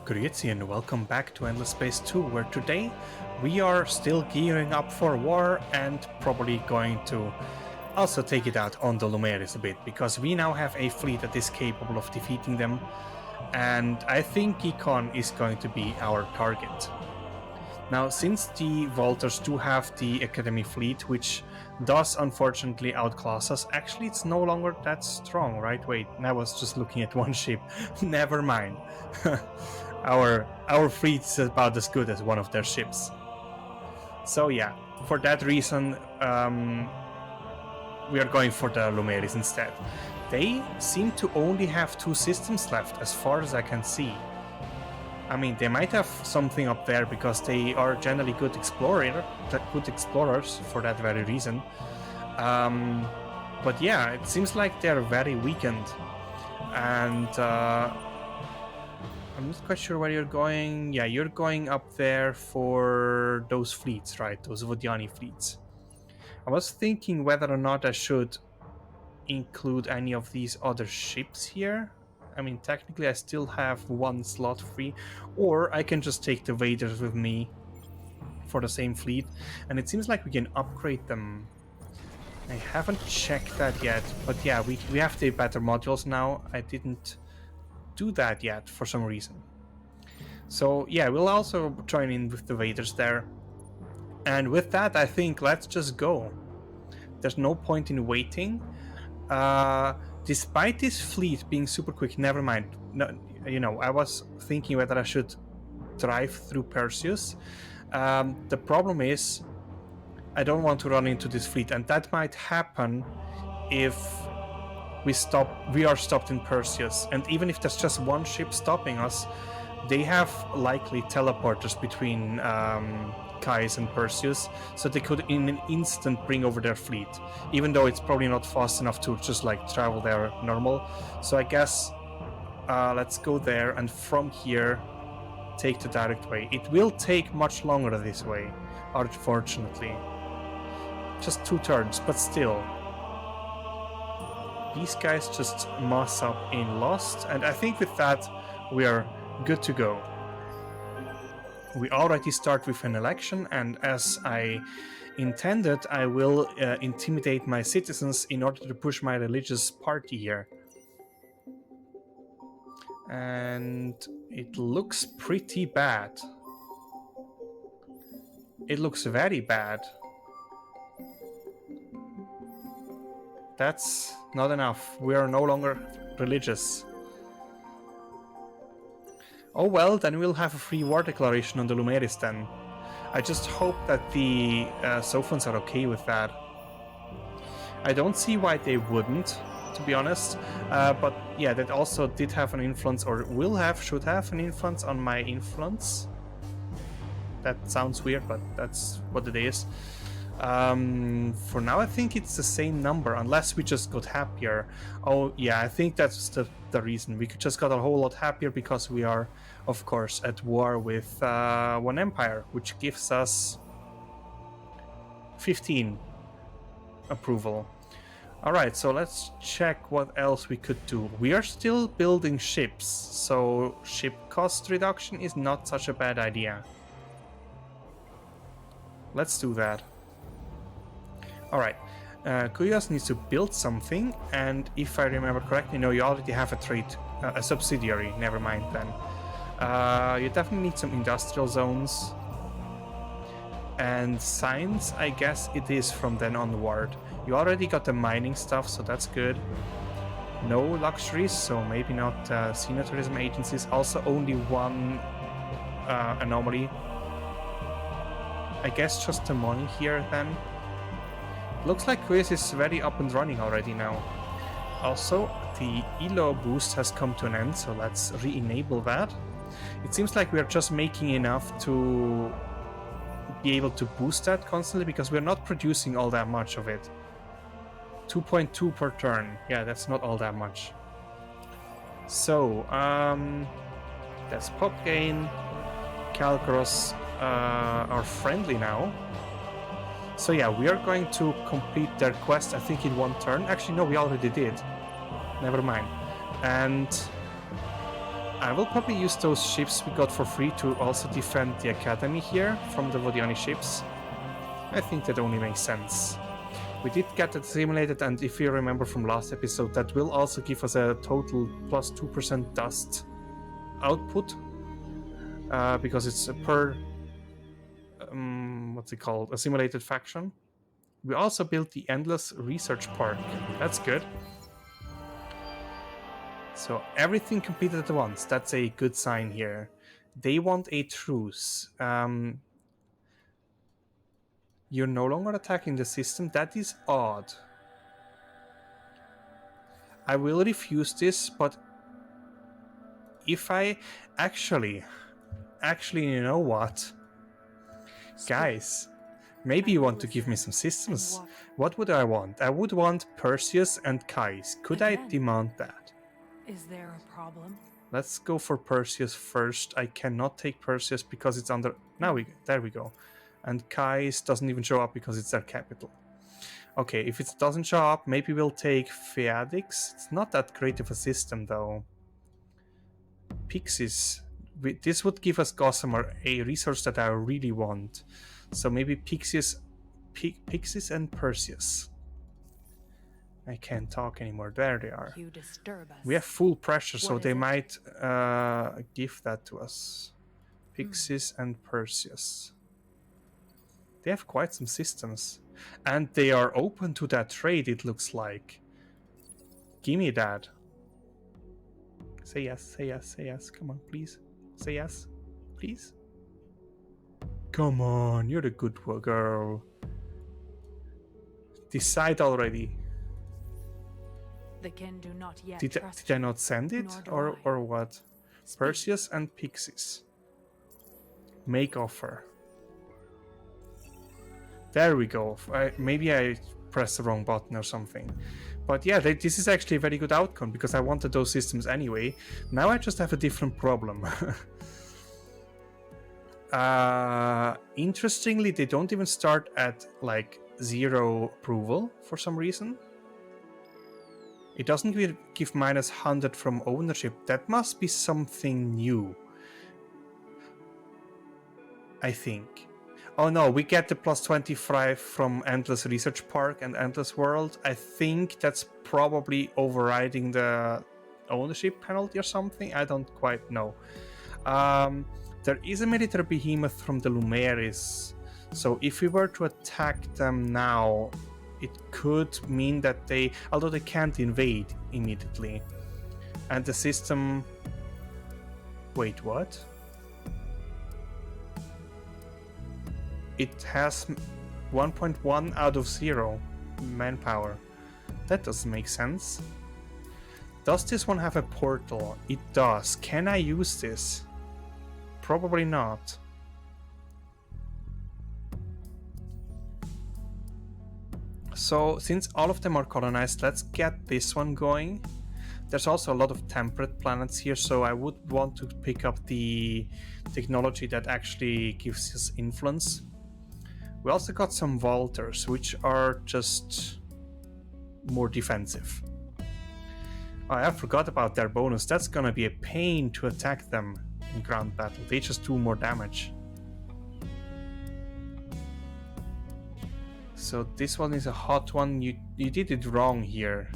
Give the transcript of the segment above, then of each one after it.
Grüezi and welcome back to Endless Space 2, where today we are still gearing up for war and probably going to also take it out on the Lumeris a bit, because we now have a fleet that is capable of defeating them, and I think Econ is going to be our target. Now, since the Volters do have the Academy fleet, which does unfortunately outclass us, actually it's no longer that strong, right? Wait, I was just looking at one ship. Never mind. Our fleet is about as good as one of their ships. So yeah, for that reason, we are going for the Lumeris instead. They seem to only have 2 systems left, as far as I can see. I mean, they might have something up there because they are generally good explorers for that very reason. But yeah, it seems like they're very weakened. And I'm not quite sure where you're going. Yeah, you're going up there for those fleets, right? Those Vodiani fleets. I was thinking whether or not I should include any of these other ships here. I mean, technically I still have 1 slot free, or I can just take the Vaders with me for the same fleet, and it seems like we can upgrade them. I haven't checked that yet, but yeah, we have the better modules now. I didn't do that yet for some reason. So yeah, we'll also join in with the Vaders there. And with that, I think let's just go. There's no point in waiting. Despite this fleet being super quick, never mind. No, you know, I was thinking whether I should drive through Perseus. The problem is, I don't want to run into this fleet, and that might happen if we are stopped in Perseus. And even if there's just 1 ship stopping us, they have likely teleporters between Kais and Perseus, so they could in an instant bring over their fleet, even though it's probably not fast enough to just like travel there normal. So I guess let's go there, and from here take the direct way. It will take much longer this way, unfortunately. Just 2 turns, but still. These guys just mass up in Lost, and I think with that we are good to go. We already start with an election, and as I intended, I will intimidate my citizens in order to push my religious party here. And it looks pretty bad. It looks very bad. That's not enough. We are no longer religious. Oh well, then we'll have a free war declaration on the Lumeris then. I just hope that the Sophons are okay with that. I don't see why they wouldn't, to be honest. But yeah, that also did have an influence, or should have an influence on my influence. That sounds weird, but that's what it is. For now I think it's the same number, unless we just got happier. Oh yeah, I think that's the reason. We just got a whole lot happier because we are, of course, at war with 1 empire, which gives us 15 approval. Alright, so let's check what else we could do. We are still building ships, so ship cost reduction is not such a bad idea. Let's do that. Alright, Kuyas needs to build something, and if I remember correctly, no, you already have a subsidiary, never mind then. You definitely need some industrial zones. And science, I guess it is from then onward. You already got the mining stuff, so that's good. No luxuries, so maybe not senior tourism agencies. Also only 1 anomaly. I guess just the money here then. Looks like Quiz is very up and running already now. Also, the ELO boost has come to an end, so let's re-enable that. It seems like we are just making enough to be able to boost that constantly, because we're not producing all that much of it. 2.2 per turn. Yeah, that's not all that much. So, that's Pop Gain. Calcros are friendly now. So yeah, we are going to complete their quest, I think in 1 turn. Actually, no, we already did. Never mind. And I will probably use those ships we got for free to also defend the academy here from the Vodiani ships. I think that only makes sense. We did get it simulated, and if you remember from last episode, that will also give us a total plus 2% dust output, because it's a per, what's it called, a simulated faction. We also built the Endless Research Park. That's good. So everything completed at once. That's a good sign here. They want a truce. You're no longer attacking the system. That is odd. I will refuse this, but if I actually, you know what? Guys, maybe you want to give me some systems. What would I want? I would want Perseus and Kais. Could I demand that? Is there a problem? Let's go for Perseus first. I cannot take Perseus because it's under... There we go. And Kais doesn't even show up because it's their capital. Okay, if it doesn't show up, maybe we'll take Phaedix. It's not that great of a system, though. Pixies. This would give us Gossamer, a resource that I really want. So maybe Pixies and Perseus. I can't talk anymore. There they are. You disturb us. We have full pressure, so they might give that to us. Pixies and Perseus. They have quite some systems. And they are open to that trade, it looks like. Gimme that. Say yes, say yes, say yes. Come on, please. Say yes, please. Come on, you're the good girl. Decide already. The kin do not yet Did I not send it? Or what? Perseus and Pixies. Make offer. There we go. Maybe I pressed the wrong button or something. But yeah, this is actually a very good outcome because I wanted those systems anyway. Now I just have a different problem. Interestingly, they don't even start at like 0 approval for some reason. It doesn't give minus 100 from ownership. That must be something new, I think. Oh no, we get the plus 25 from Endless Research Park and Endless World. I think that's probably overriding the ownership penalty or something. I don't quite know. There is a military behemoth from the Lumeris. So if we were to attack them now, it could mean that although they can't invade immediately. And the system... Wait, what? It has 1.1 out of 0 manpower. That doesn't make sense. Does this one have a portal? It does. Can I use this? Probably not. So, since all of them are colonized, let's get this one going. There's also a lot of temperate planets here, so I would want to pick up the technology that actually gives us influence. We also got some Walters, which are just more defensive. Oh, I forgot about their bonus. That's gonna be a pain to attack them in ground battle. They just do more damage. So this one is a hot one. You did it wrong here.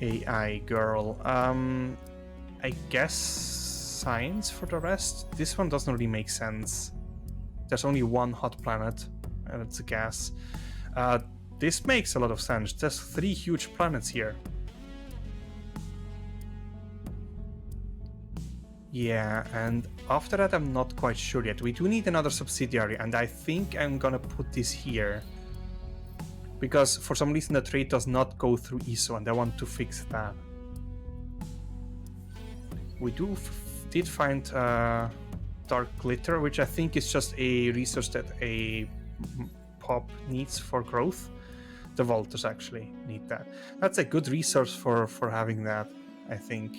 AI girl. I guess science for the rest. This one doesn't really make sense. There's only one hot planet, and it's a gas. This makes a lot of sense. There's 3 huge planets here. Yeah, and after that I'm not quite sure yet. We do need another subsidiary, and I think I'm gonna put this here. Because for some reason the trade does not go through ISO, and I want to fix that. We did find Dark Glitter, which I think is just a resource that a pop needs for growth. The Volters actually need that. That's a good resource for having that, I think.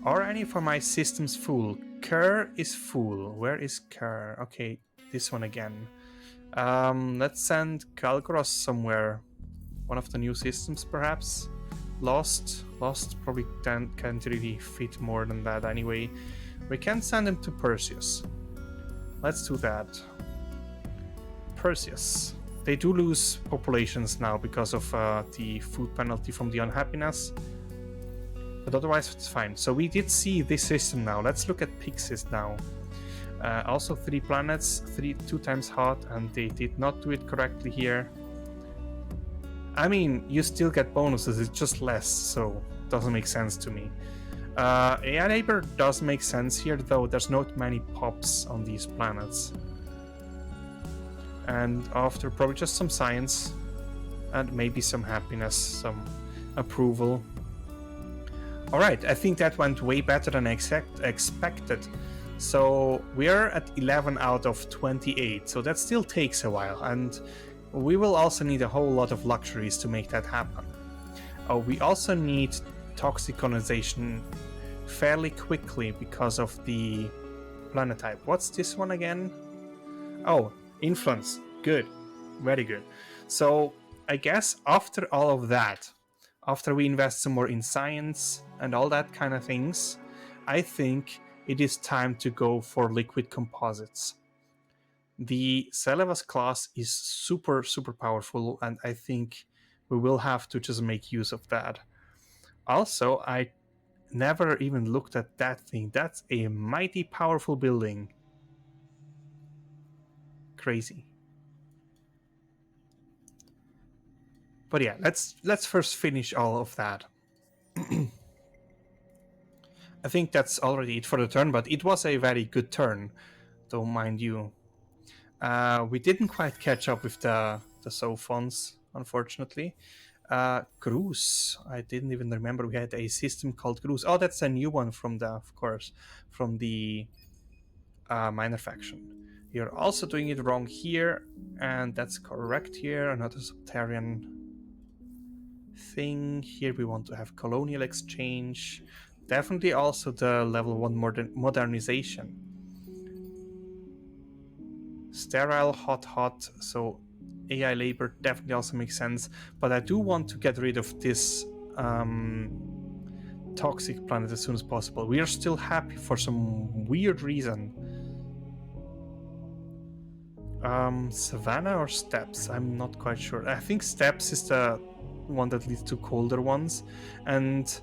Are any of my systems full? Kerr is full. Where is Kerr? Okay, this one again. Let's send Kalgros somewhere. One of the new systems, perhaps. Lost probably can't really fit more than that anyway. We can send them to Perseus. Let's do that. Perseus. They do lose populations now because of the food penalty from the unhappiness. But otherwise it's fine. So we did see this system now. Let's look at Pixis now. Also 3 planets, 2 times hot, and they did not do it correctly here. I mean, you still get bonuses, it's just less, so it doesn't make sense to me. AI labor does make sense here, though there's not many pops on these planets. And after probably just some science, and maybe some happiness, some approval. Alright, I think that went way better than I expected. So we're at 11 out of 28, so that still takes a while, and we will also need a whole lot of luxuries to make that happen. Oh, we also need toxic colonization fairly quickly because of the planet type. What's this one again? Oh, influence. Good. Very good. So I guess after all of that, after we invest some more in science and all that kind of things, I think it is time to go for liquid composites. The Celebus class is super powerful, and I think we will have to just make use of that. Also, I never even looked at that thing. That's a mighty powerful building. Crazy. But yeah, let's first finish all of that. I think that's already it for the turn, but it was a very good turn, though, mind you. We didn't quite catch up with the Sophons, unfortunately. Cruise. I didn't even remember we had a system called Cruise. Oh, that's a new one from the, of course, from the minor faction. You're also doing it wrong here, and that's correct here. Another Subterranean thing. Here we want to have colonial exchange. Definitely also the level 1 modernization. Sterile, hot, so AI labor definitely also makes sense, but I do want to get rid of this toxic planet as soon as possible. We are still happy for some weird reason. Savannah or steppes? I'm not quite sure. I think steppes is the one that leads to colder ones, and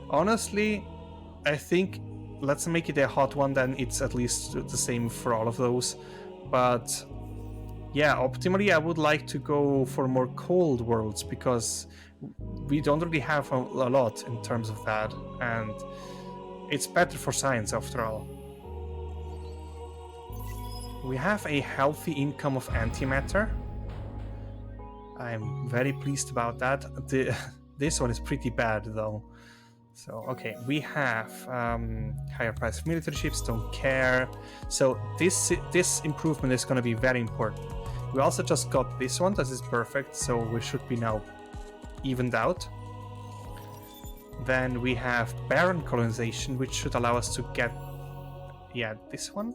honestly, I think let's make it a hot one, then it's at least the same for all of those. But yeah, optimally I would like to go for more cold worlds, because we don't really have a lot in terms of that, and it's better for science after all. We have a healthy income of antimatter. I'm very pleased about that. This one is pretty bad though. So, okay, we have higher price of military ships, don't care. So this improvement is going to be very important. We also just got this one, that is perfect, so we should be now evened out. Then we have barren colonization, which should allow us to get, yeah, this one.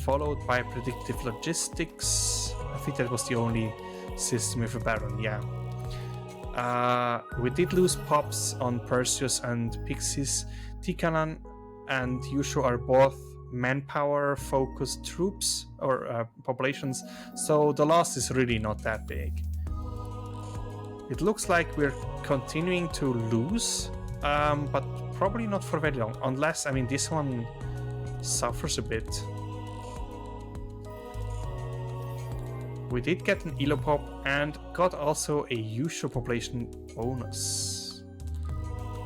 Followed by predictive logistics. I think that was the only system with a barren, yeah. We did lose pops on Perseus and Pixis. Tikanan and Yusho are both manpower focused troops or populations, so the loss is really not that big. It looks like we're continuing to lose, but probably not for very long, unless, I mean, this one suffers a bit. We did get an Elopop and got also a Yusho population bonus.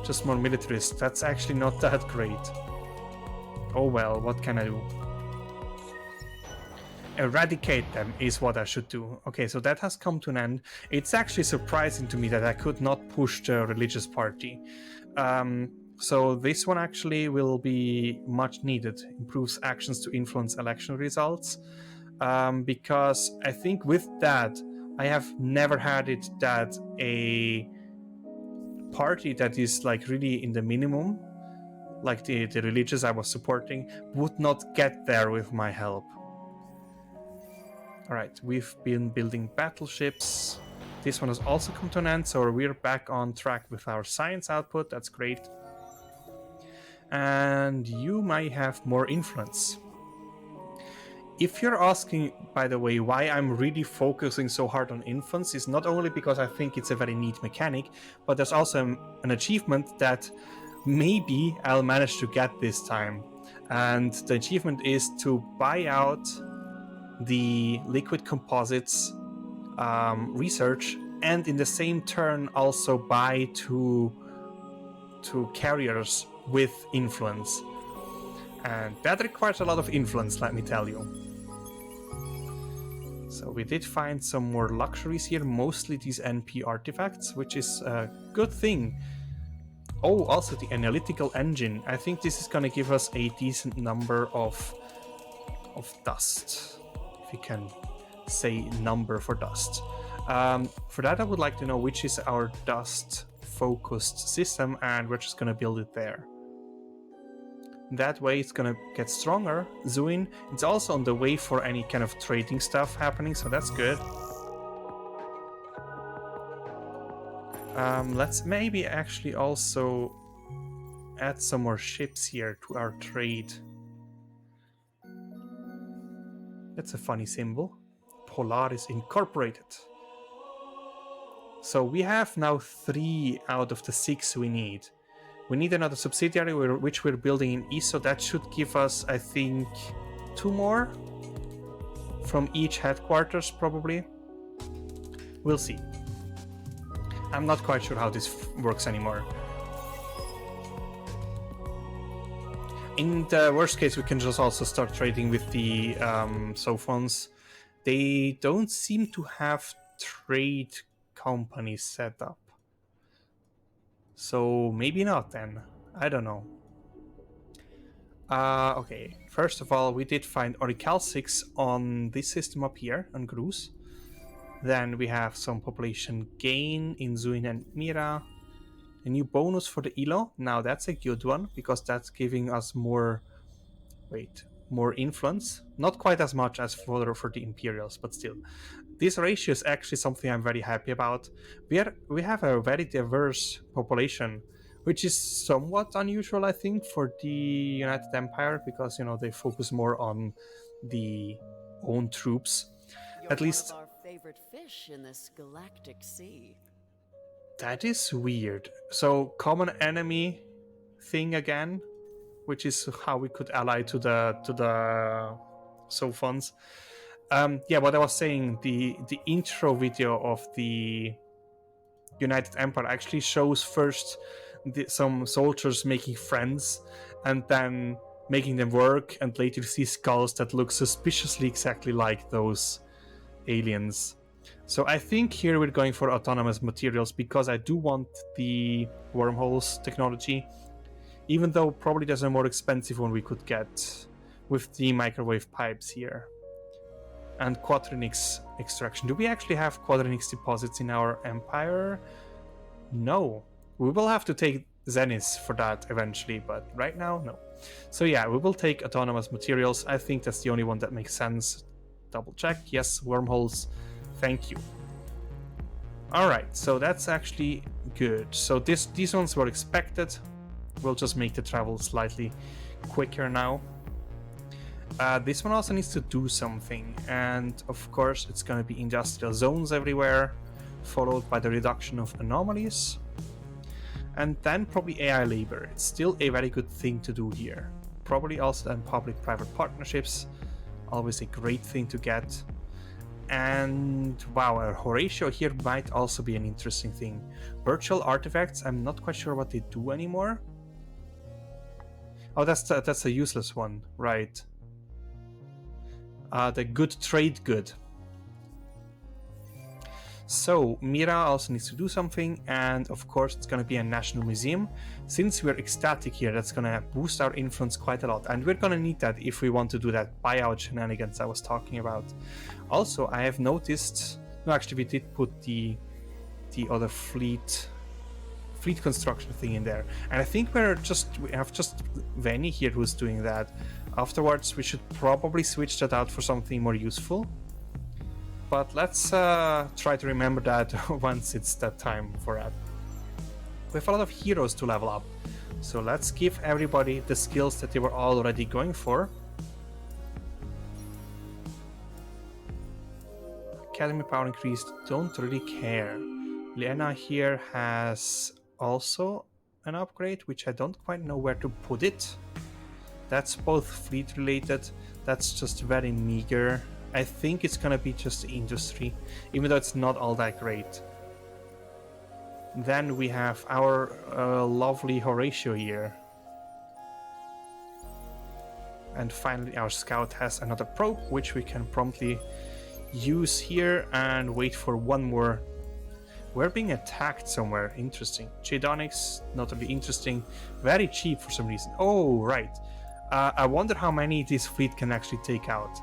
Just more militarists, that's actually not that great. Oh well, what can I do? Eradicate them is what I should do. Okay, so that has come to an end. It's actually surprising to me that I could not push the religious party. So this one actually will be much needed. Improves actions to influence election results. Because I think with that, I have never had it that a party that is like really in the minimum, like the religious I was supporting, would not get there with my help. Alright, we've been building battleships. This one has also come to an end, so we're back on track with our science output. That's great. And you might have more influence. If you're asking, by the way, why I'm really focusing so hard on influence, is not only because I think it's a very neat mechanic, but there's also an achievement that maybe I'll manage to get this time. And the achievement is to buy out the liquid composites research, and in the same turn also buy two carriers with influence. And that requires a lot of influence, let me tell you. So we did find some more luxuries here, mostly these NP artifacts, which is a good thing. Oh, also the analytical engine. I think this is going to give us a decent number of dust, if you can say number for dust. For that, I would like to know which is our dust-focused system, and we're just going to build it there. That way it's gonna get stronger. Zuin, it's also on the way for any kind of trading stuff happening, so that's good. Let's maybe actually also add some more ships here to our trade. That's a funny symbol. Polaris Incorporated. So we have now 3 out of the 6 we need. We need another subsidiary, which we're building in East, so that should give us, I think, 2 more from each headquarters, probably. We'll see. I'm not quite sure how this works anymore. In the worst case, we can just also start trading with the Sophons. They don't seem to have trade companies set up. So maybe not then. I don't know. Okay, first of all, we did find Orichalcix on this system up here, on Gruz. Then we have some population gain in Zuin and Mira. A new bonus for the Ilo. Now that's a good one, because that's giving us more... more influence. Not quite as much as for the Imperials, but still. This ratio is actually something I'm very happy about. We have a very diverse population, which is somewhat unusual, I think, for the United Empire, because, you know, they focus more on the own troops. You're At least one of our favorite fish in this galactic sea. that is weird. So common enemy thing again, which is how we could ally to the Sophons. Yeah, what I was saying, the intro video of the United Empire actually shows first some soldiers making friends and then making them work, and later you see skulls that look suspiciously exactly like those aliens. So I think here we're going for autonomous materials, because I do want the wormholes technology, even though probably there's a more expensive one we could get with the microwave pipes here. And Quadrinix extraction. Do we actually have Quadrinix deposits in our empire? No. We will have to take Zenith for that eventually, but right now, no. So yeah, we will take autonomous materials. I think that's the only one that makes sense. Double check. Yes, wormholes. Thank you. Alright, so that's actually good. So these ones were expected. We'll just make the travel slightly quicker now. This one also needs to do something, and of course it's going to be industrial zones everywhere, followed by the reduction of anomalies, and then probably AI labor. It's still a very good thing to do here. Probably also then public-private partnerships, always a great thing to get. And wow, our Horatio here might also be an interesting thing. Virtual artifacts, I'm not quite sure what they do anymore. Oh, that's a useless one, right? The good trade good. So Mira also needs to do something, and of course it's going to be a national museum. Since we're ecstatic here, that's going to boost our influence quite a lot, and we're going to need that if we want to do that buyout shenanigans I was talking about. Also, I have noticed, no, actually we did put the other fleet construction thing in there, and I think we have just Veni here who's doing that. Afterwards we should probably switch that out for something more useful. But let's try to remember that once it's that time for that. We have a lot of heroes to level up, so let's give everybody the skills that they were already going for. Academy power increased, don't really care. Liena here has also an upgrade, which I don't quite know where to put it. That's both fleet related, that's just very meager. I think it's gonna be just industry, even though it's not all that great. Then we have our lovely Horatio here. And finally our scout has another probe, which we can promptly use here and wait for one more. We're being attacked somewhere, interesting. Chidonics, not really interesting. Very cheap for some reason. Oh, right. I wonder how many this fleet can actually take out.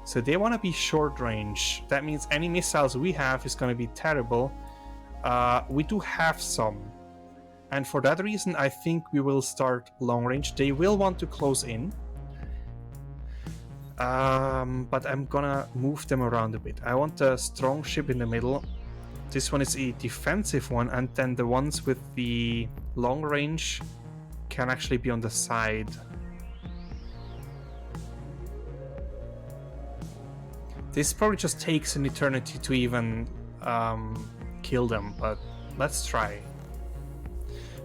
So they want to be short range. That means any missiles we have is going to be terrible. We do have some. And for that reason, I think we will start long range. They will want to close in. But I'm gonna move them around a bit. I want a strong ship in the middle. This one is a defensive one, and then the ones with the long range can actually be on the side. This probably just takes an eternity to even kill them, but let's try.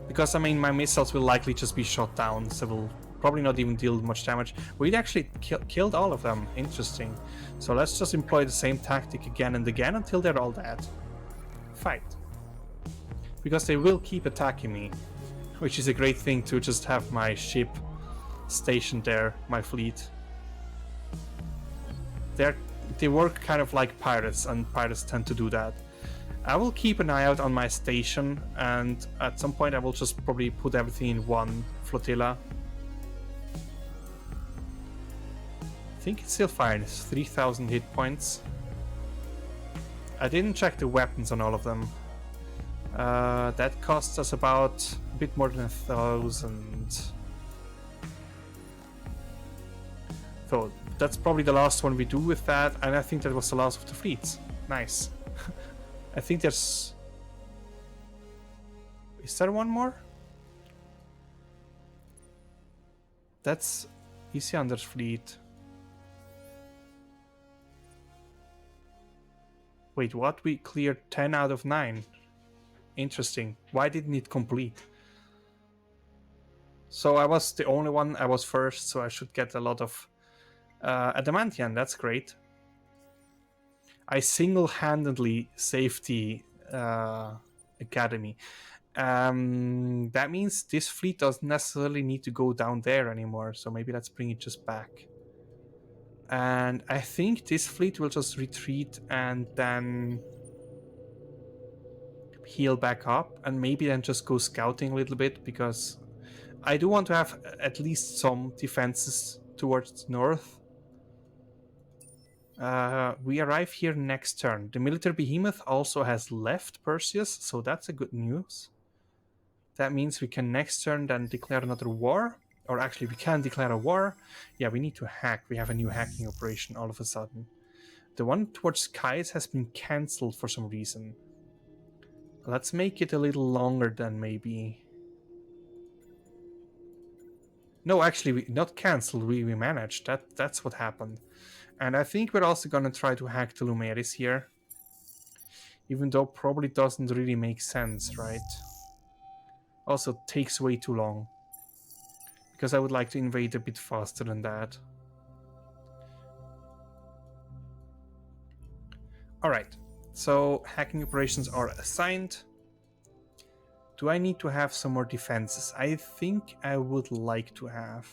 Because, I mean, my missiles will likely just be shot down, so we'll probably not even deal much damage. We actually killed all of them. Interesting. So let's just employ the same tactic again and again until they're all dead. Fight. Because they will keep attacking me, which is a great thing to just have my ship stationed there, my fleet. They work kind of like pirates, and pirates tend to do that. I will keep an eye out on my station, and at some point I will just probably put everything in one flotilla. I think it's still fine. It's 3,000 hit points. I didn't check the weapons on all of them. That costs us about a bit more than 1,000. So that's probably the last one we do with that, and I think that was the last of the fleets. Nice. I think there's... Is there one more? That's Isiander's fleet. Wait, what? We cleared 10 out of 9. Interesting. Why didn't it complete? So I was the only one, I was first, so I should get a lot of adamantium. That's great. I single-handedly saved the academy. That means this fleet doesn't necessarily need to go down there anymore, so maybe let's bring it just back. And I think this fleet will just retreat and then heal back up, and maybe then just go scouting a little bit, because I do want to have at least some defenses towards north. We arrive here next turn. The military behemoth also has left Perseus, so that's a good news. That means we can next turn then declare another war. Or actually, we can declare a war. Yeah, we need to hack. We have a new hacking operation all of a sudden. The one towards skies has been cancelled for some reason. Let's make it a little longer then, maybe. No, actually, not cancelled. We managed. That's what happened. And I think we're also going to try to hack the Lumeris here. Even though probably doesn't really make sense, right? Also takes way too long. Because I would like to invade a bit faster than that. Alright, so hacking operations are assigned. Do I need to have some more defenses? I think I would like to have.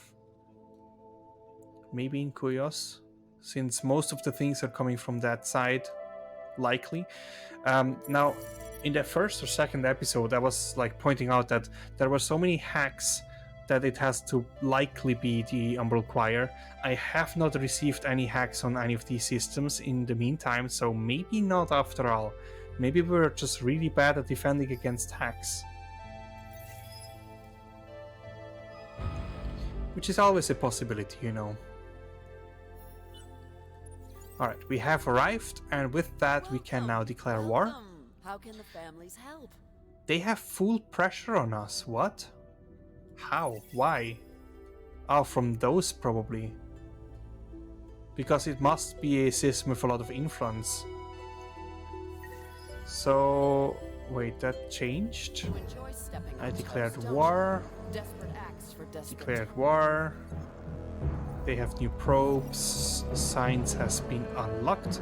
Maybe in Kuyos, since most of the things are coming from that side, likely. Now, in the first or second episode, I was like pointing out that there were so many hacks that it has to likely be the Umbral Choir. I have not received any hacks on any of these systems in the meantime, so maybe not after all. Maybe we're just really bad at defending against hacks. Which is always a possibility, you know. Alright, we have arrived, and with that we can now declare war. Welcome. How can the families help? They have full pressure on us. What? How? Why? Oh, from those probably. Because it must be a system with a lot of influence. So... wait, that changed? You enjoy stepping I on declared toes, don't war. you? Desperate acts for desperate Declared war. They have new probes. Science has been unlocked.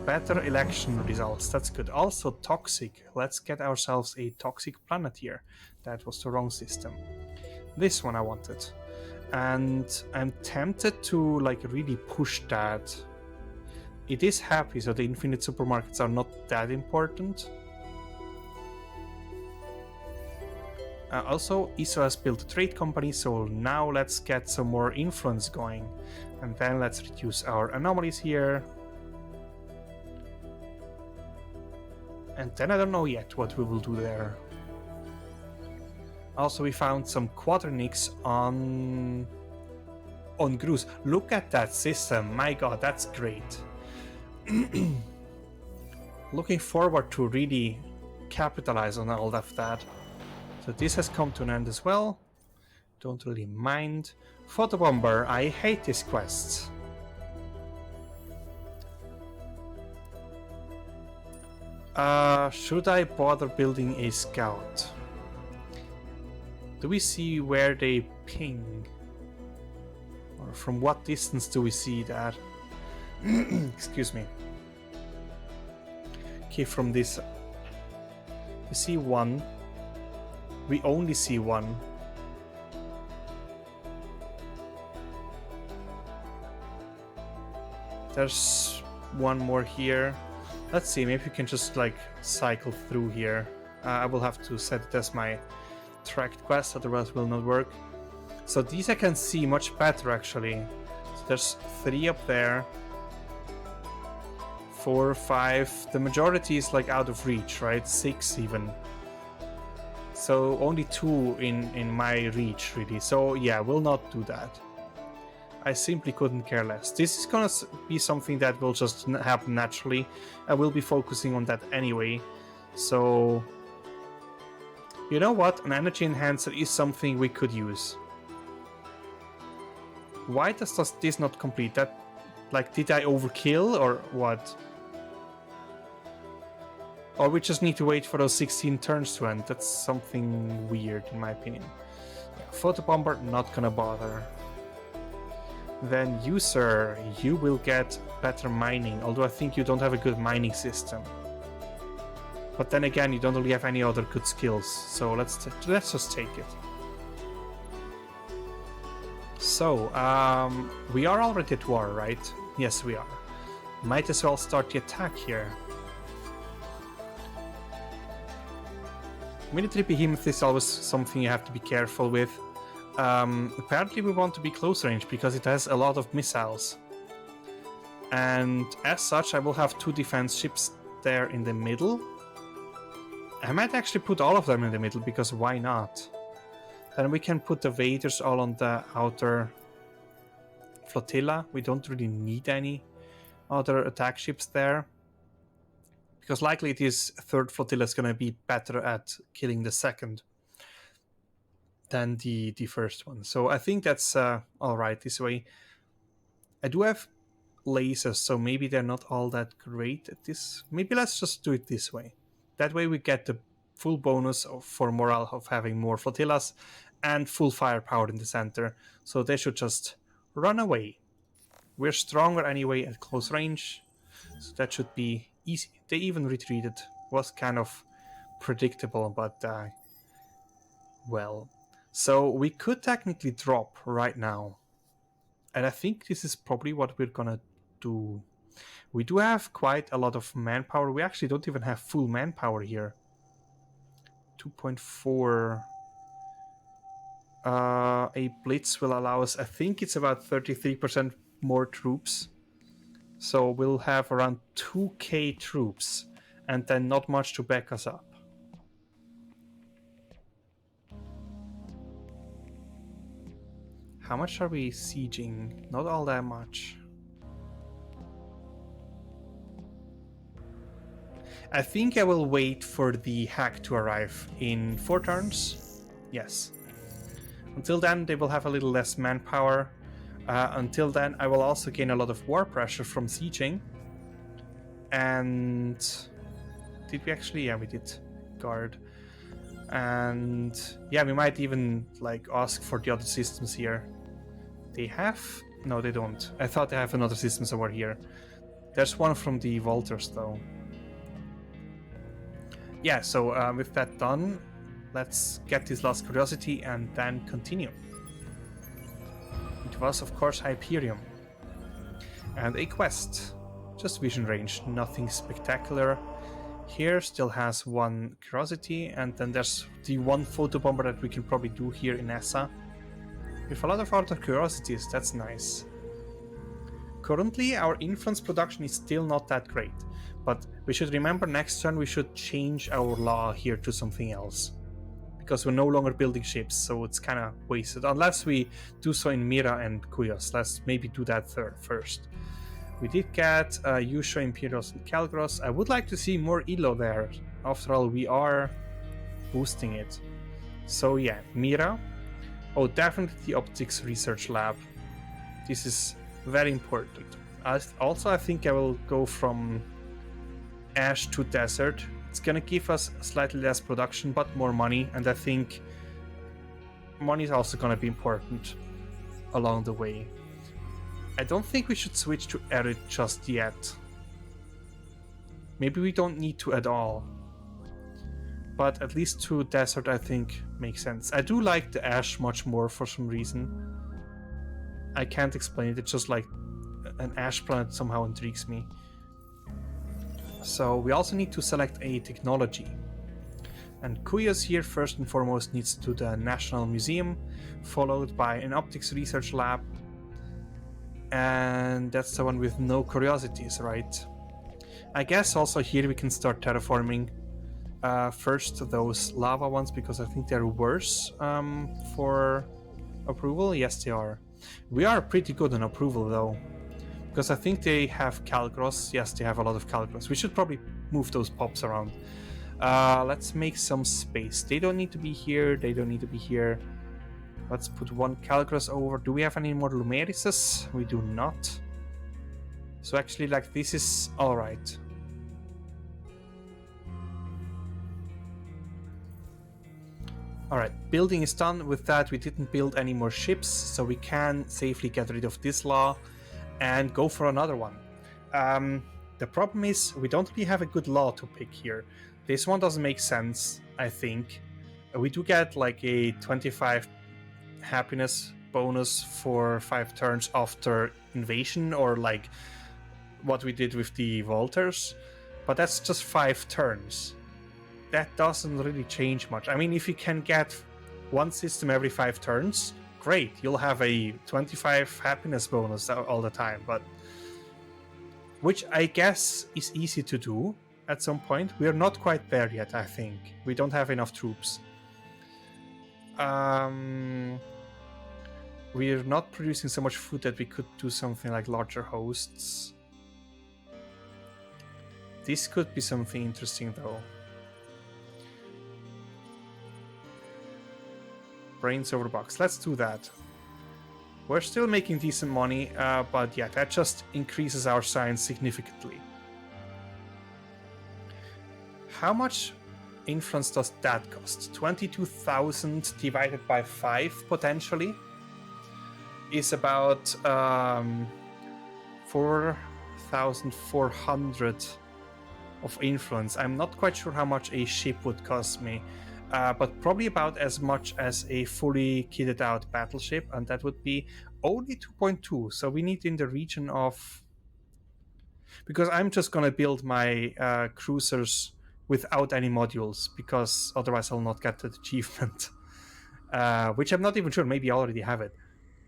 Better election results. That's good. Also toxic. Let's get ourselves a toxic planet here. That was the wrong system. This one I wanted. And I'm tempted to like really push that. It is happy, so the infinite supermarkets are not that important. Also, ISO has built a trade company, so now let's get some more influence going. And then let's reduce our anomalies here. And then I don't know yet what we will do there. Also, we found some quaternics on Gruz. Look at that system, my god, that's great. Looking forward to really capitalize on all of that. So this has come to an end as well. Don't really mind. Photobomber, I hate these quests. Should I bother building a scout? Do we see where they ping? Or from what distance do we see that? Excuse me. Okay, from this... we see one. We only see one. There's one more here. Let's see, maybe we can just like cycle through here. I will have to set it as my tracked quest, otherwise it will not work. So these I can see much better actually. So there's 3 up there. 4, 5. The majority is like out of reach, right? 6 even. So only 2 in my reach really. So yeah, we'll not do that. I simply couldn't care less. This is gonna be something that will just happen naturally. I will be focusing on that anyway. So you know what? An energy enhancer is something we could use. Why does this not complete? That, like, did I overkill or what? Or we just need to wait for those 16 turns to end. That's something weird in my opinion. Yeah, photobomber, not gonna bother. Then you, sir, you will get better mining, although I think you don't have a good mining system. But then again, you don't really have any other good skills, so let's just take it. So, we are already at war, right? Yes, we are. Might as well start the attack here. Military behemoth is always something you have to be careful with. Apparently we want to be close range because it has a lot of missiles. And as such I will have 2 defense ships there in the middle. I might actually put all of them in the middle because why not? Then we can put the Vaders all on the outer flotilla. We don't really need any other attack ships there. Because likely this 3rd flotilla is going to be better at killing the 2nd than the first one. So I think that's alright this way. I do have lasers, so maybe they're not all that great at this. Maybe let's just do it this way. That way we get the full bonus for morale of having more flotillas and full firepower in the center. So they should just run away. We're stronger anyway at close range, so that should be easy. They even retreated. Was kind of predictable, but well. So we could technically drop right now. And I think this is probably what we're gonna do. We do have quite a lot of manpower. We actually don't even have full manpower here. 2.4. A blitz will allow us, I think it's about 33% more troops. So we'll have around 2k troops and then not much to back us up. How much are we sieging? Not all that much. I think I will wait for the hack to arrive in 4 turns. Yes. Until then, they will have a little less manpower. Until then, I will also gain a lot of war pressure from sieging. And did we actually? Yeah, we did. Guard. And yeah, we might even like ask for the other systems here. They have? No, they don't. I thought they have another systems over here. There's one from the Volters though. Yeah, so with that done, let's get this last curiosity and then continue. It was, of course, Hyperion. And a quest. Just vision range, nothing spectacular. Here still has 1 curiosity, and then there's the 1 photobomber that we can probably do here in ESA. With a lot of other curiosities, that's nice. Currently, our influence production is still not that great, but we should remember next turn we should change our law here to something else. Because we're no longer building ships, so it's kind of wasted. Unless we do so in Mira and Kuyos. Let's maybe do that first. We did get Yusha, Imperials, and Kalgros. I would like to see more Elo there. After all, we are boosting it. So yeah, Mira. Oh, definitely the Optics Research Lab. This is very important. Also, I think I will go from Ash to Desert. It's gonna give us slightly less production, but more money. And I think money is also gonna be important along the way. I don't think we should switch to Arid just yet. Maybe we don't need to at all. But at least to Desert I think makes sense. I do like the Ash much more for some reason. I can't explain it, it's just like an Ash planet somehow intrigues me. So we also need to select a technology. And Kuyos here first and foremost needs to the National Museum, followed by an Optics Research Lab. And that's the one with no curiosities, right? I guess also here we can start terraforming first those lava ones, because I think they're worse for approval. Yes, they are. We are pretty good on approval though, because I think they have Kalgros. Yes, they have a lot of Kalgros. We should probably move those pops around. Let's make some space. They don't need to be here. They don't need to be here. Let's put 1 Kalgros over. Do we have any more Lumerises? We do not. So actually, like, this is alright. Alright, building is done. With that, we didn't build any more ships, so we can safely get rid of this law and go for another one. The problem is, we don't really have a good law to pick here. This one doesn't make sense, I think. We do get like a 25 happiness bonus for 5 turns after invasion, or like what we did with the Volters, but that's just 5 turns. That doesn't really change much. I mean, if you can get 1 system every 5 turns, great, you'll have a 25 happiness bonus all the time, but which I guess is easy to do at some point. We are not quite there yet, I think. We don't have enough troops. We're not producing so much food that we could do something like larger hosts. This could be something interesting though. Brains over box. Let's do that. We're still making decent money, but yeah, that just increases our science significantly. How much influence does that cost? 22,000 divided by 5 potentially is about 4,400 of influence. I'm not quite sure how much a ship would cost me, but probably about as much as a fully kitted out battleship, and that would be only 2.2. So we need in the region of, because I'm just gonna build my cruisers without any modules, because otherwise I'll not get the achievement. Which I'm not even sure, maybe I already have it,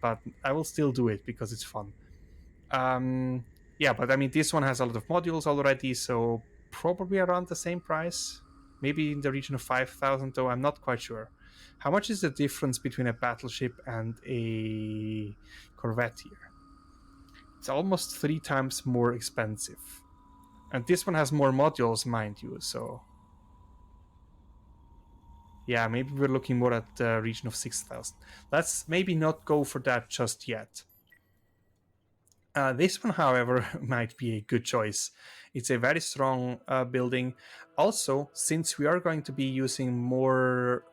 but I will still do it because it's fun. Yeah, but I mean, this one has a lot of modules already, so probably around the same price. Maybe in the region of 5,000, though I'm not quite sure. How much is the difference between a battleship and a corvette here? It's almost 3 times more expensive. And this one has more modules, mind you, so... Yeah, maybe we're looking more at the region of 6,000. Let's maybe not go for that just yet. This one, however, might be a good choice. It's a very strong building. Also, since we are going to be using more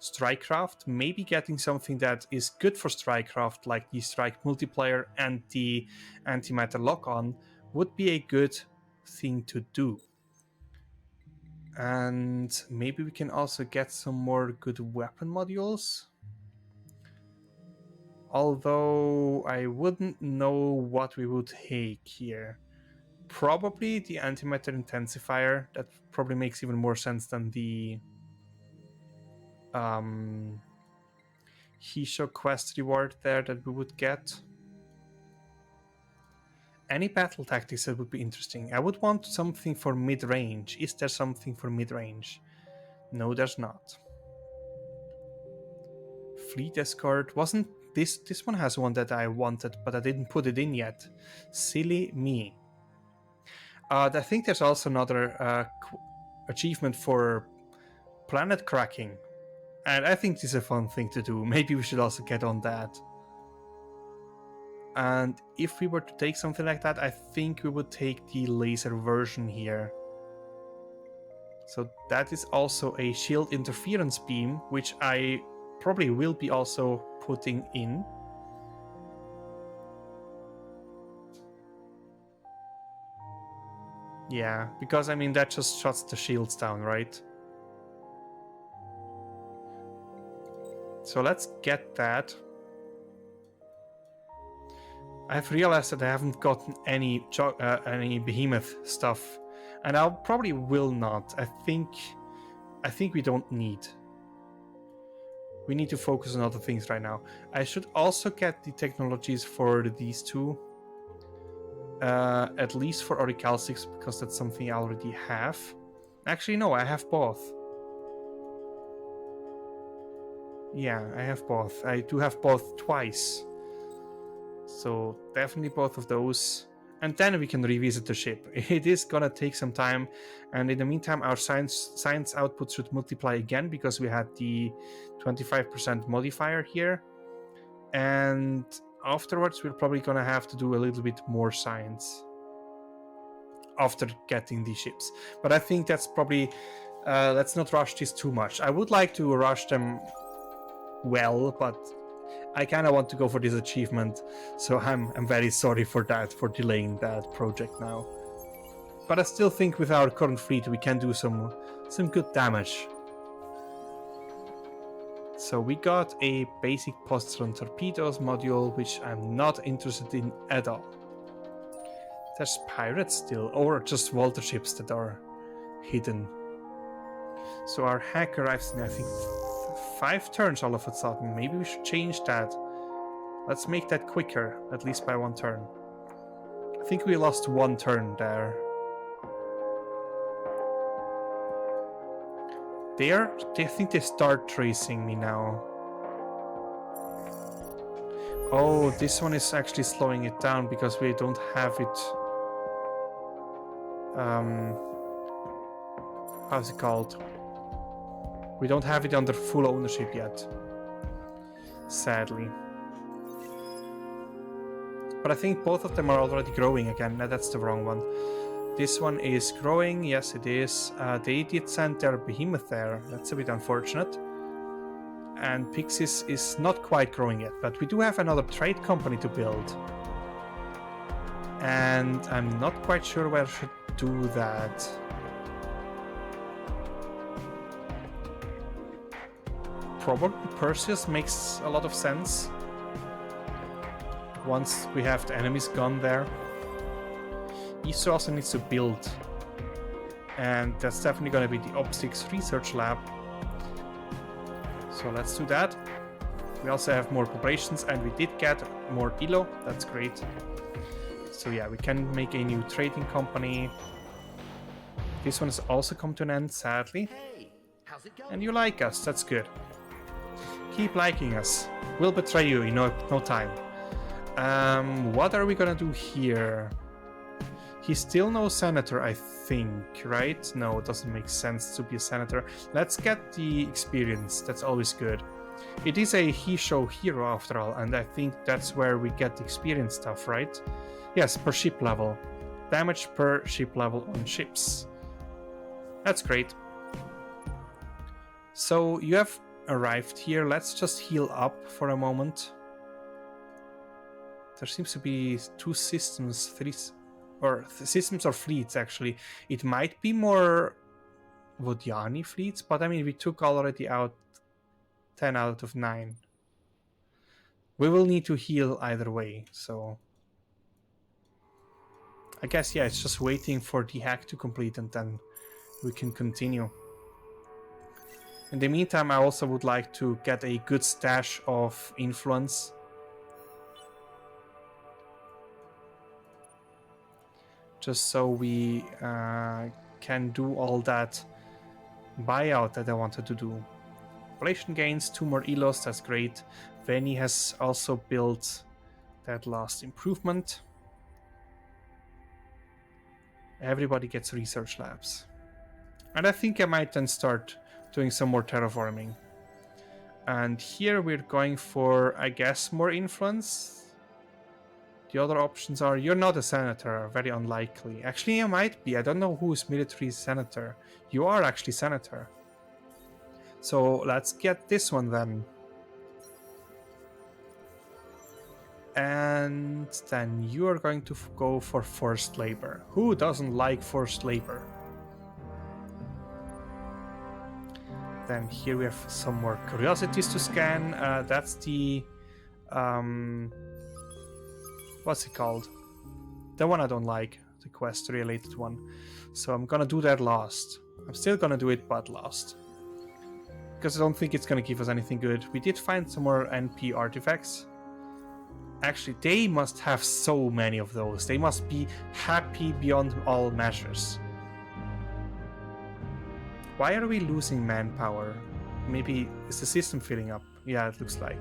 Strikecraft, maybe getting something that is good for Strikecraft, like the Strike multiplier and the antimatter lock-on, would be a good thing to do. And maybe we can also get some more good weapon modules. Although I wouldn't know what we would take here. Probably the antimatter intensifier. That probably makes even more sense than the Hisho quest reward there that we would get. Any battle tactics that would be interesting. I would want something for mid-range. Is there something for mid-range? No, there's not. Fleet escort. Wasn't this one has one that I wanted, but I didn't put it in yet. Silly me. I think there's also another achievement for planet cracking. And I think this is a fun thing to do. Maybe we should also get on that. And if we were to take something like that, I think we would take the laser version here. So that is also a shield interference beam, which I probably will be also putting in. Yeah, because I mean that just shuts the shields down, right? So let's get that. I've realized that I haven't gotten any behemoth stuff, and I probably will not. I think we don't need. We need to focus on other things right now. I should also get the technologies for these two. At least for Orichalcix, because that's something I already have. Actually, no, I have both. Yeah, I have both. I do have both twice. So definitely both of those. And then we can revisit the ship. It is gonna take some time. And in the meantime, our science output should multiply again, because we had the 25% modifier here. And afterwards, we're probably gonna have to do a little bit more science after getting these ships. But I think that's probably... let's not rush this too much. I would like to rush them well, but I kind of want to go for this achievement, so I'm very sorry for that, for delaying that project now. But I still think with our current fleet we can do some good damage. So we got a basic positron torpedoes module, which I'm not interested in at all. There's pirates still, or just Walter ships that are hidden. So our hack arrives in, I think, 5 turns all of a sudden. Maybe we should change that. Let's make that quicker, at least by 1 turn. I think we lost 1 turn there. I think they start tracing me now. Oh, this one is actually slowing it down because we don't have it. How's it called? We don't have it under full ownership yet. Sadly. But I think both of them are already growing again. No, that's the wrong one. This one is growing. Yes, it is. They did send their behemoth there. That's a bit unfortunate. And Pixis is not quite growing yet. But we do have another trade company to build. And I'm not quite sure where I should do that. Probably Perseus makes a lot of sense. Once we have the enemies gone there. ISO also needs to build. And that's definitely going to be the Optics Research Lab. So let's do that. We also have more preparations and we did get more ELO. That's great. So yeah, we can make a new trading company. This one has also come to an end, sadly. Hey, how's it going? And you like us, that's good. Keep liking us. We'll betray you in no time. What are we gonna do here? He's still no senator, I think, right? No, it doesn't make sense to be a senator. Let's get the experience. That's always good. It is a he show hero after all, and I think that's where we get the experience stuff, right? Yes, per ship level. Damage per ship level on ships. That's great. So you have arrived here. Let's just heal up for a moment. There seems to be two systems, systems or fleets actually. It might be more Vodiani fleets, but I mean we took already out 10 out of 9. We will need to heal either way, so I guess yeah, it's just waiting for the hack to complete and then we can continue. In the meantime, I also would like to get a good stash of influence. Just so we can do all that buyout that I wanted to do. Population gains, 2 more Elos, that's great. Veni has also built that last improvement. Everybody gets research labs. And I think I might then start doing some more terraforming. And here we're going for, I guess, more influence. The other options are, you're not a senator, very unlikely. Actually, you might be. I don't know who is military senator. You are actually senator. So let's get this one then. And then you are going to go for forced labor. Who doesn't like forced labor? Then here we have some more curiosities to scan. That's the... what's it called? The one I don't like. The quest-related one. So I'm gonna do that last. I'm still gonna do it, but last. Because I don't think it's gonna give us anything good. We did find some more NP artifacts. Actually, they must have so many of those. They must be happy beyond all measures. Why are we losing manpower? Maybe is the system filling up? Yeah, it looks like.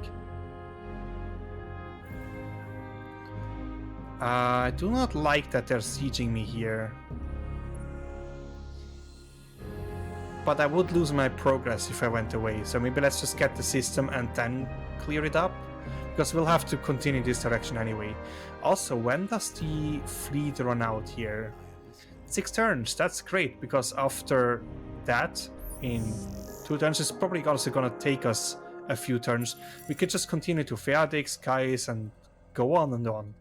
I do not like that they're sieging me here. But I would lose my progress if I went away. So maybe let's just get the system and then clear it up. Because we'll have to continue this direction anyway. Also, when does the fleet run out here? 6 turns, that's great. Because after that, in 2 turns, it's probably also going to take us a few turns. We could just continue to Feadix, Kais, and go on and on.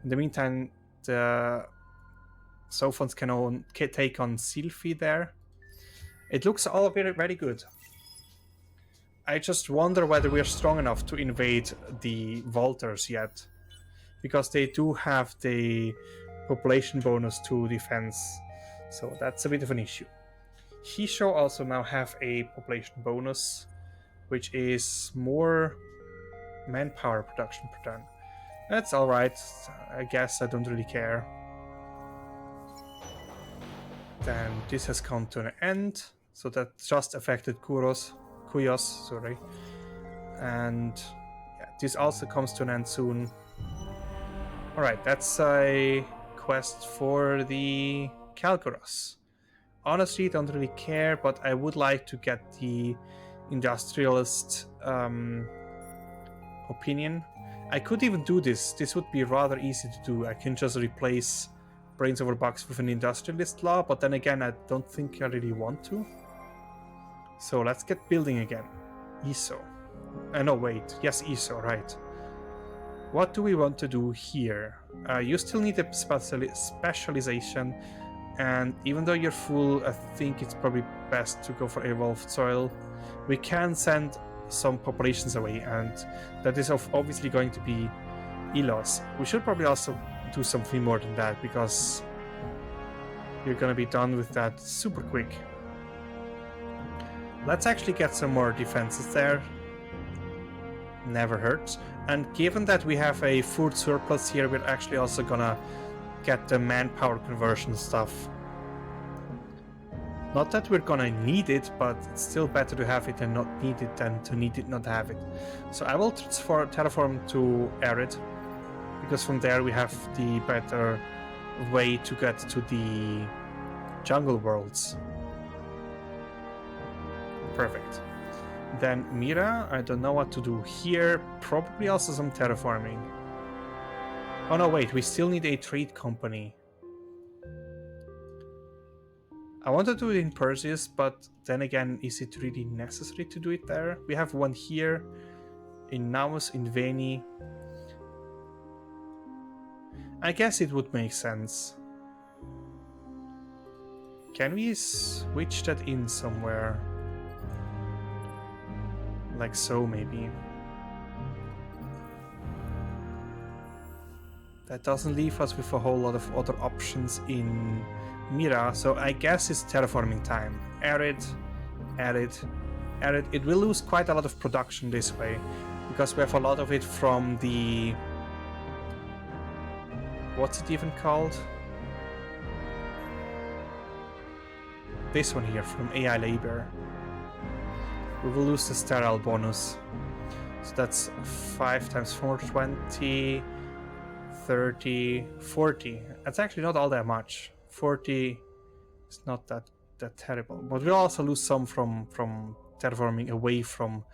In the meantime, the Sophons can take on Sylphi there. It looks all very, very good. I just wonder whether we're strong enough to invade the Vaulters yet. Because they do have the population bonus to defense. So that's a bit of an issue. Hisho also now have a population bonus, which is more manpower production per turn. That's alright, I guess I don't really care. Then this has come to an end, so that just affected Kuyos, sorry. And yeah, this also comes to an end soon. Alright, that's a quest for the Kalgoros. Honestly, don't really care, but I would like to get the industrialist opinion. I could even do this. This would be rather easy to do. I can just replace Brains over Bucks with an industrialist law, but then again, I don't think I really want to. So let's get building again. ISO. No, wait. Yes, ISO, right. What do we want to do here? You still need a specialization, and even though you're full, I think it's probably best to go for evolved soil. We can send some populations away, and that is obviously going to be Elos. We should probably also do something more than that, because you're going to be done with that super quick. Let's actually get some more defenses there. Never hurts. And given that we have a food surplus here, we're actually also gonna get the manpower conversion stuff. Not that we're gonna need it, but it's still better to have it and not need it than to need it not have it. So I will terraform to Arid, because from there we have the better way to get to the jungle worlds. Perfect. Then Mira, I don't know what to do here. Probably also some terraforming. Oh no, wait, we still need a trade company. I want to do it in Perseus, but then again, is it really necessary to do it there? We have one here, in Naus, in Veni. I guess it would make sense. Can we switch that in somewhere? Like so, maybe. That doesn't leave us with a whole lot of other options in Mira, so I guess it's terraforming time. Arid, arid, arid. It will lose quite a lot of production this way, because we have a lot of it from the... What's it even called? This one here, from AI Labor. We will lose the sterile bonus. So that's 5 times 420, 30, 40. That's actually not all that much. 40 is not that terrible. But we'll also lose some from terraforming away from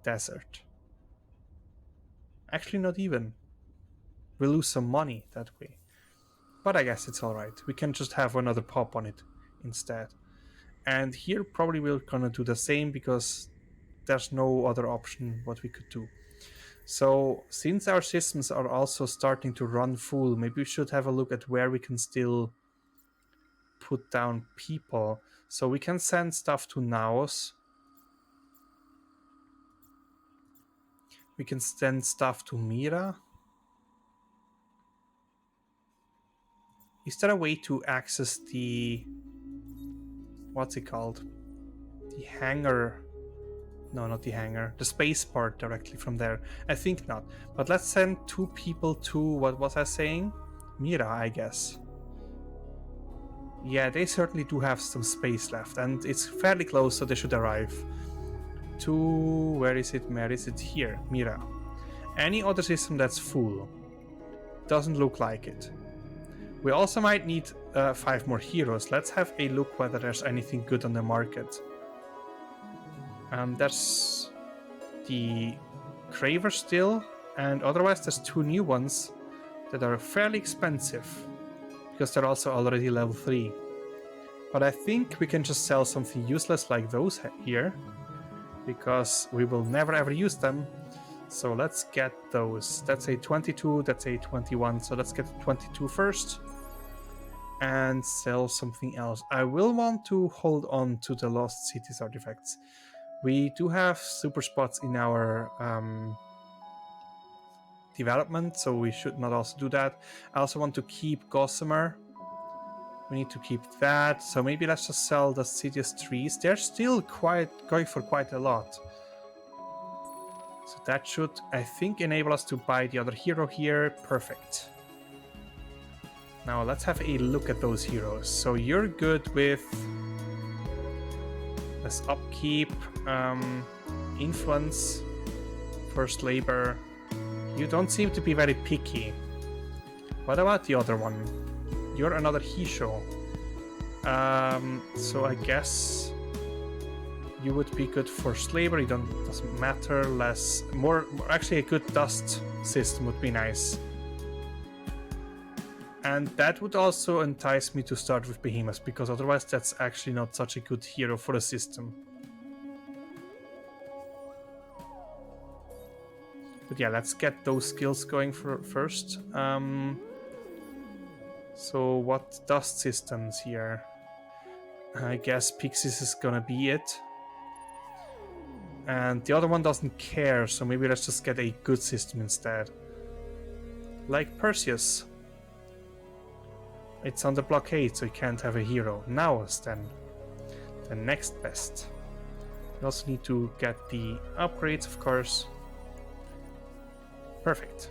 desert. Actually not even. We'll lose some money that way. But I guess it's alright. We can just have another pop on it instead. And here probably we're gonna do the same because there's no other option what we could do. So since our systems are also starting to run full, maybe we should have a look at where we can still put down people. So we can send stuff to Naos. We can send stuff to Mira. Is there a way to access the... What's it called? The hangar... No, not the hangar. The space part directly from there. I think not. But let's send 2 people to... What was I saying? Mira, I guess. Yeah, they certainly do have some space left. And it's fairly close, so they should arrive. To... Where is it? Where is it? Here. Mira. Any other system that's full? Doesn't look like it. We also might need 5 more heroes. Let's have a look whether there's anything good on the market. There's the Craver still, and otherwise there's 2 new ones that are fairly expensive because they're also already level 3. But I think we can just sell something useless like those here because we will never ever use them. So let's get those. That's a 22, that's a 21. So let's get 22 first and sell something else. I will want to hold on to the Lost Cities artifacts. We do have super spots in our development, so we should not also do that. I also want to keep Gossamer. We need to keep that. So maybe let's just sell the Sidious trees. They're still going for quite a lot. So that should, I think, enable us to buy the other hero here. Perfect. Now let's have a look at those heroes. So you're good with... Let's upkeep, influence, first labor. You don't seem to be very picky. What about the other one? You're another Hisho. So I guess you would be good for labor. It doesn't matter. More. Actually, a good dust system would be nice. And that would also entice me to start with Behemoth, because otherwise that's actually not such a good hero for a system. But yeah, let's get those skills going first. So what dust systems here? I guess Pixies is gonna be it. And the other one doesn't care, so maybe let's just get a good system instead. Like Perseus. It's under blockade, so you can't have a hero. Naos, then. The next best. We also need to get the upgrades, of course. Perfect.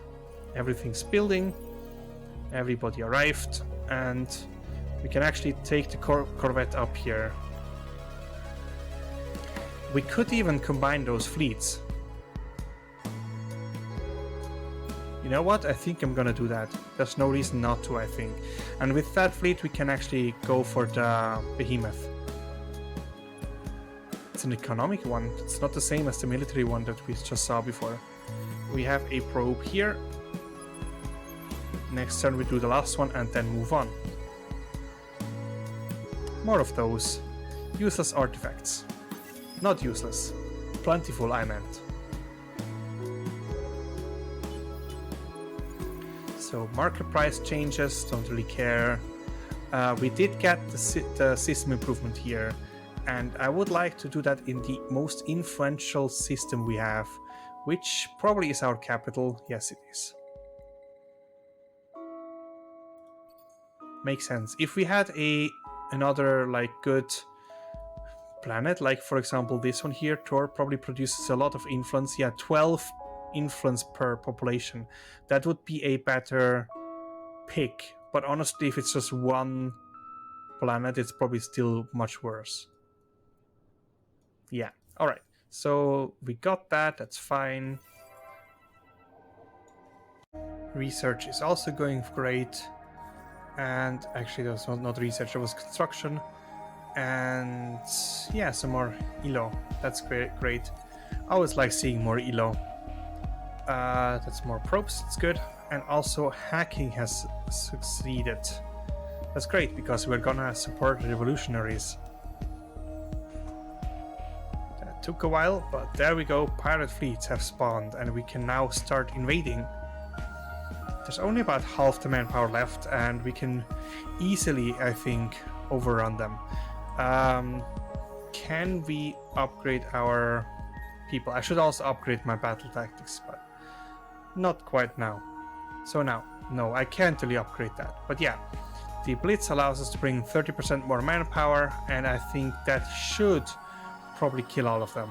Everything's building. Everybody arrived. And we can actually take the Corvette up here. We could even combine those fleets. You know what? I think I'm gonna do that. There's no reason not to, I think. And with that fleet, we can actually go for the behemoth. It's an economic one. It's not the same as the military one that we just saw before. We have a probe here. Next turn we do the last one and then move on. More of those. Useless artifacts. Not useless. Plentiful, I meant. So market price changes, don't really care. We did get the system improvement here, and I would like to do that in the most influential system we have, which probably is our capital. Yes, it is. Makes sense. If we had another like good planet, like for example this one here, Thor probably produces a lot of influence. Yeah, 12 influence per population. That would be a better pick, but honestly if it's just one planet it's probably still much worse. Yeah, all right, so we got that, that's fine. Research is also going great, and actually that was not research, it was construction. And yeah, some more ELO, that's great. I always like seeing more ELO. That's more probes, it's good. And also hacking has succeeded. That's great because we're gonna support the revolutionaries. That took a while, but there we go. Pirate fleets have spawned and we can now start invading. There's only about half the manpower left and we can easily, I think, overrun them. Can we upgrade our people? I should also upgrade my battle tactics, but not quite now. So now, no, I can't really upgrade that. But yeah, the Blitz allows us to bring 30% more manpower, and I think that should probably kill all of them.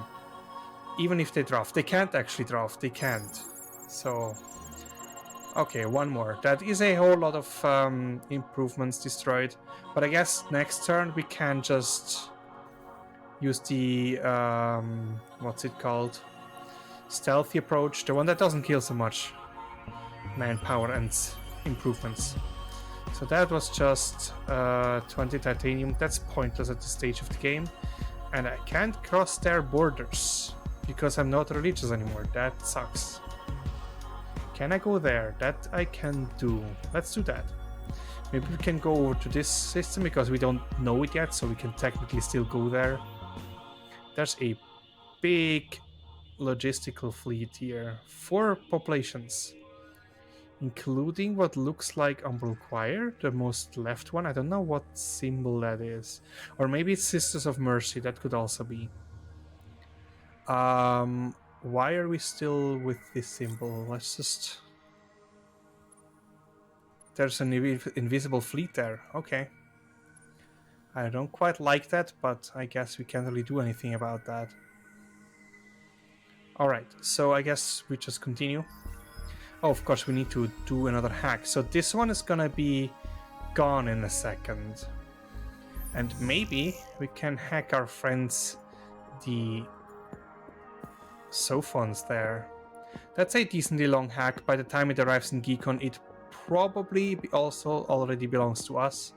Even if they draft. They can't actually draft, they can't. So, okay, one more. That is a whole lot of improvements destroyed. But I guess next turn we can just use the, what's it called? Stealthy approach, the one that doesn't kill so much manpower and improvements. So that was just 20 titanium. That's pointless at this stage of the game, and I can't cross their borders because I'm not religious anymore. That sucks. Can I go there? That I can do. Let's do that. Maybe we can go over to this system because we don't know it yet, so we can technically still go there. There's a big logistical fleet here. 4 populations, including what looks like Umbral Choir, the most left one. I don't know what symbol that is. Or maybe it's Sisters of Mercy, that could also be. Why are we still with this symbol? Let's just... There's an invisible fleet there, okay. I don't quite like that, but I guess we can't really do anything about that. Alright, so I guess we just continue. Oh, of course, we need to do another hack. So this one is gonna be gone in a second. And maybe we can hack our friends, the Sophons there. That's a decently long hack. By the time it arrives in Geekon, it probably also already belongs to us.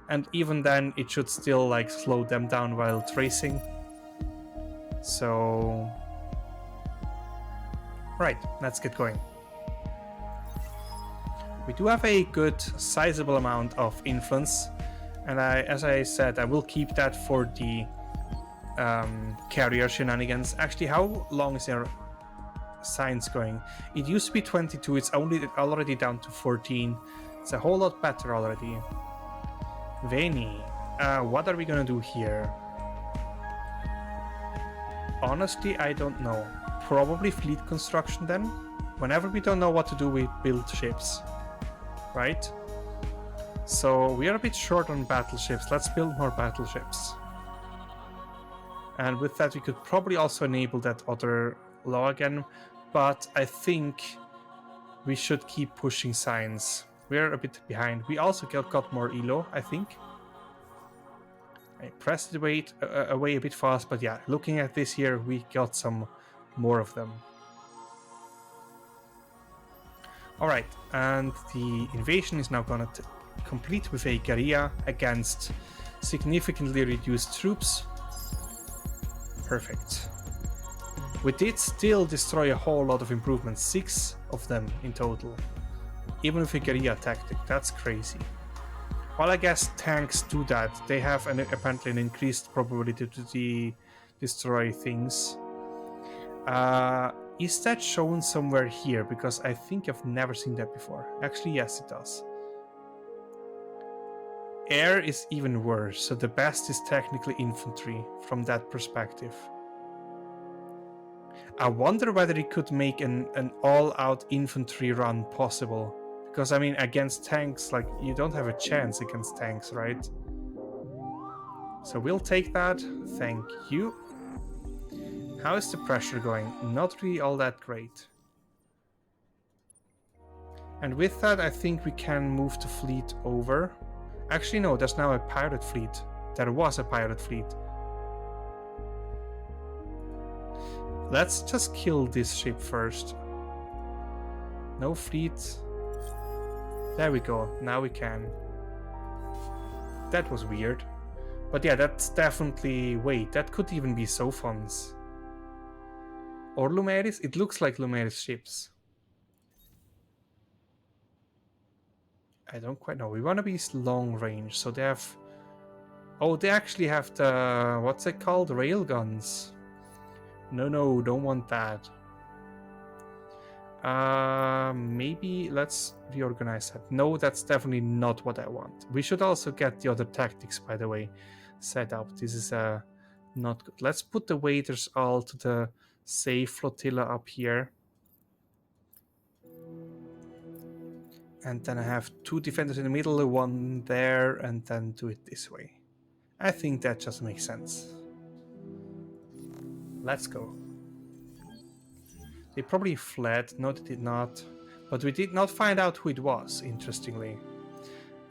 And even then, it should still like slow them down while tracing. So... Right, let's get going. We do have a good sizable amount of influence, and as I said, I will keep that for the carrier shenanigans. Actually, how long is their science going? It used to be 22, it's already down to 14. It's a whole lot better already. Veni, what are we gonna do here? Honestly, I don't know. Probably fleet construction then. Whenever we don't know what to do, we build ships. Right? So we are a bit short on battleships. Let's build more battleships. And with that, we could probably also enable that other law again. But I think we should keep pushing science. We're a bit behind. We also got more ELO, I think. I pressed it away a bit fast, but yeah, looking at this here, we got some more of them. Alright, and the invasion is now gonna complete with a guerrilla against significantly reduced troops. Perfect. We did still destroy a whole lot of improvements, 6 of them in total. Even with a guerrilla tactic, that's crazy. Well, I guess tanks do that. They have apparently an increased probability to destroy things. Is that shown somewhere here? Because I think I've never seen that before. Actually, yes, it does. Air is even worse, so the best is technically infantry from that perspective. I wonder whether it could make an all-out infantry run possible. Because, I mean, against tanks, like, you don't have a chance against tanks, right? So we'll take that. Thank you. How is the pressure going? Not really all that great. And with that, I think we can move the fleet over. Actually, no, there's now a pirate fleet. There was a pirate fleet. Let's just kill this ship first. No fleet. There we go. Now we can. That was weird. But yeah, that's definitely... Wait, that could even be Sophons. Or Lumeris? It looks like Lumeris ships. I don't quite know. We want to be long range, so they have... Oh, they actually have the... What's it called? Railguns. No, don't want that. Maybe let's reorganize that. No, that's definitely not what I want. We should also get the other tactics, by the way, set up. This is not good. Let's put the waiters all to the safe flotilla up here. And then I have 2 defenders in the middle, 1 there, and then do it this way. I think that just makes sense. Let's go. They probably fled. No, they did not. But we did not find out who it was, interestingly.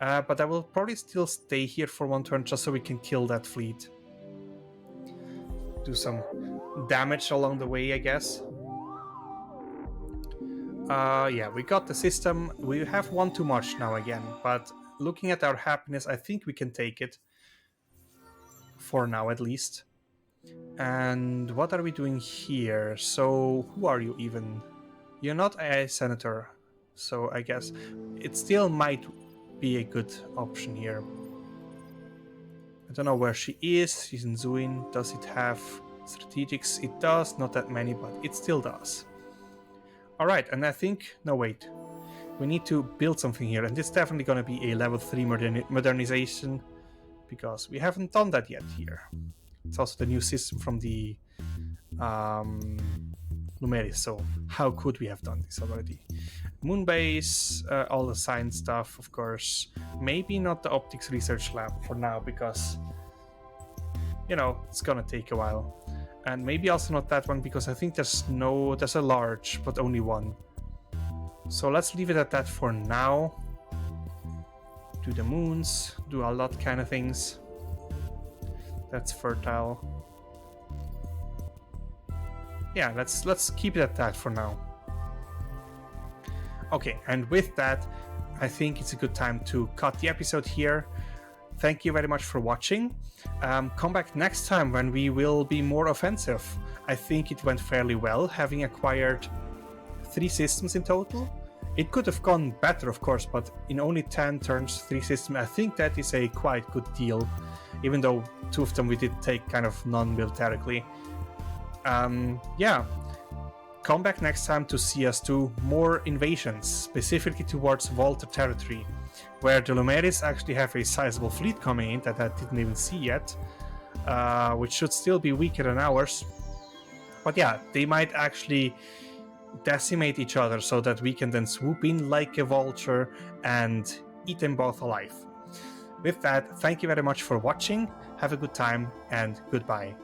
But I will probably still stay here for 1 turn just so we can kill that fleet. Do some damage along the way, I guess. Yeah, we got the system. We have 1 too much now again. But looking at our happiness, I think we can take it. For now, at least. And what are we doing here? So, who are you even? You're not a senator, so I guess it still might be a good option here. I don't know where she is. She's in Zuin. Does it have strategics? It does. Not that many, but it still does. Alright, and I think... No, wait. We need to build something here, and it's definitely going to be a level 3 modernization, because we haven't done that yet here. It's also the new system from the Lumeris, so how could we have done this already? Moonbase, all the science stuff, of course. Maybe not the optics research lab for now, because, you know, it's gonna take a while. And maybe also not that one, because I think there's a large, but only 1. So let's leave it at that for now. Do the moons, do a lot kind of things. That's fertile. Yeah, let's keep it at that for now. Okay, and with that, I think it's a good time to cut the episode here. Thank you very much for watching. Come back next time when we will be more offensive. I think it went fairly well, having acquired 3 systems in total. It could have gone better, of course, but in only 10 turns, 3 systems, I think that is a quite good deal. Even though 2 of them we did take kind of non-militarically. Yeah, come back next time to see us do more invasions, specifically towards Volta territory, where the Lumeris actually have a sizable fleet coming in that I didn't even see yet, which should still be weaker than ours. But yeah, they might actually decimate each other so that we can then swoop in like a vulture and eat them both alive. With that, thank you very much for watching, have a good time, and goodbye.